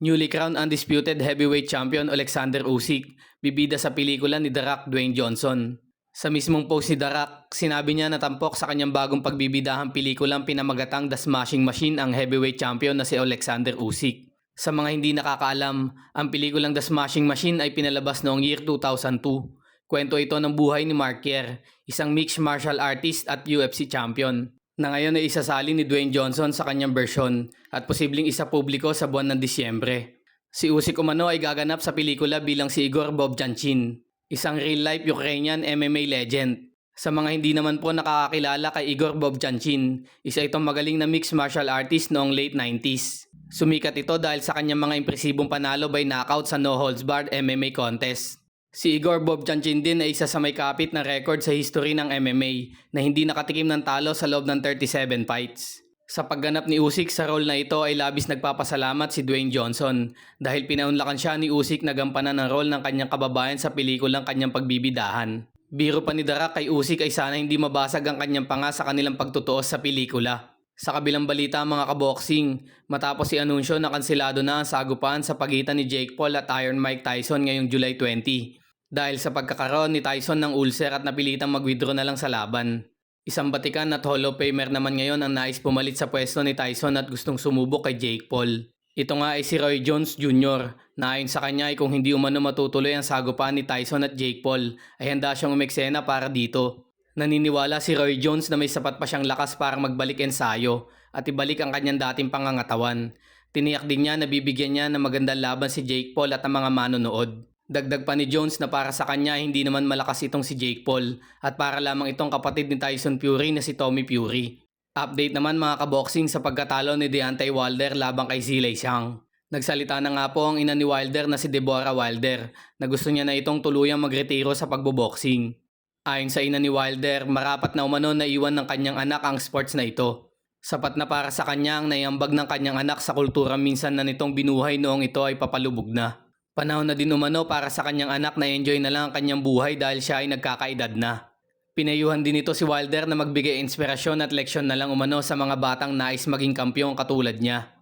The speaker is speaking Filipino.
Newly crowned undisputed heavyweight champion Alexander Usyk, bibida sa pelikula ni The Rock Dwayne Johnson. Sa mismong post ni The Rock, sinabi niya na tampok sa kanyang bagong pagbibidahang pelikulang pinamagatang The Smashing Machine ang heavyweight champion na si Alexander Usyk. Sa mga hindi nakakaalam, ang pelikulang The Smashing Machine ay pinalabas noong year 2002. Kwento ito ng buhay ni Mark Kerr, isang mixed martial artist at UFC champion, na ngayon ay isasali ni Dwayne Johnson sa kanyang bersyon at posibleng isa publiko sa buwan ng Disyembre. Si Usyk umano ay gaganap sa pelikula bilang si Igor Vovchanchyn, isang real-life Ukrainian MMA legend. Sa mga hindi naman po nakakakilala kay Igor Vovchanchyn, isa itong magaling na mixed martial artist noong late 90s. Sumikat ito dahil sa kanyang mga impresibong panalo by knockout sa no holds barred MMA contest. Si Igor Vovchanchyn din ay isa sa may kapit na record sa history ng MMA na hindi nakatikim ng talo sa loob ng 37 fights. Sa pagganap ni Usyk sa role na ito ay labis nagpapasalamat si Dwayne Johnson dahil pinaunlakan siya ni Usyk na gampanan ng role ng kanyang kababayan sa pelikulang kanyang pagbibidahan. Biro pa ni The Rock kay Usyk ay sana hindi mabasag ang kanyang panga sa kanilang pagtutuos sa pelikula. Sa kabilang balita mga kaboksing, matapos i-anunsyo na kanselado na ang sagupan sa pagitan ni Jake Paul at Iron Mike Tyson ngayong July 20 dahil sa pagkakaroon ni Tyson ng ulcer at napilitang mag-withdraw na lang sa laban. Isang batikan at Hall of Famer naman ngayon ang nais pumalit sa pwesto ni Tyson at gustong sumubok kay Jake Paul. Ito nga ay si Roy Jones Jr. na ayon sa kanya ay kung hindi umano matutuloy ang sagupan ni Tyson at Jake Paul ay handa siyang umeksena para dito. Naniniwala si Roy Jones na may sapat pa siyang lakas para magbalik ensayo at ibalik ang kanyang dating pangangatawan. Tiniyak din niya na bibigyan niya ng magandang laban si Jake Paul at ang mga manonood. Dagdag pa ni Jones na para sa kanya hindi naman malakas itong si Jake Paul at para lamang itong kapatid ni Tyson Fury na si Tommy Fury. Update naman mga kaboksing sa pagkatalo ni Deontay Wilder labang kay Zhilei Zhang. Nagsalita na nga po ang ina ni Wilder na si Deborah Wilder na gusto niya na itong tuluyang magretiro sa pagboboksing. Ayon sa ina ni Wilder, marapat na umano na iwan ng kanyang anak ang sports na ito. Sapat na para sa kanya ang naiambag ng kanyang anak sa kultura minsan na nitong binuhay noong ito ay papalubog na. Panahon na din umano para sa kanyang anak na enjoy na lang ang kanyang buhay dahil siya ay nagkakaedad na. Pinayuhan din ito si Wilder na magbigay inspirasyon at leksyon na lang umano sa mga batang nais maging kampyong katulad niya.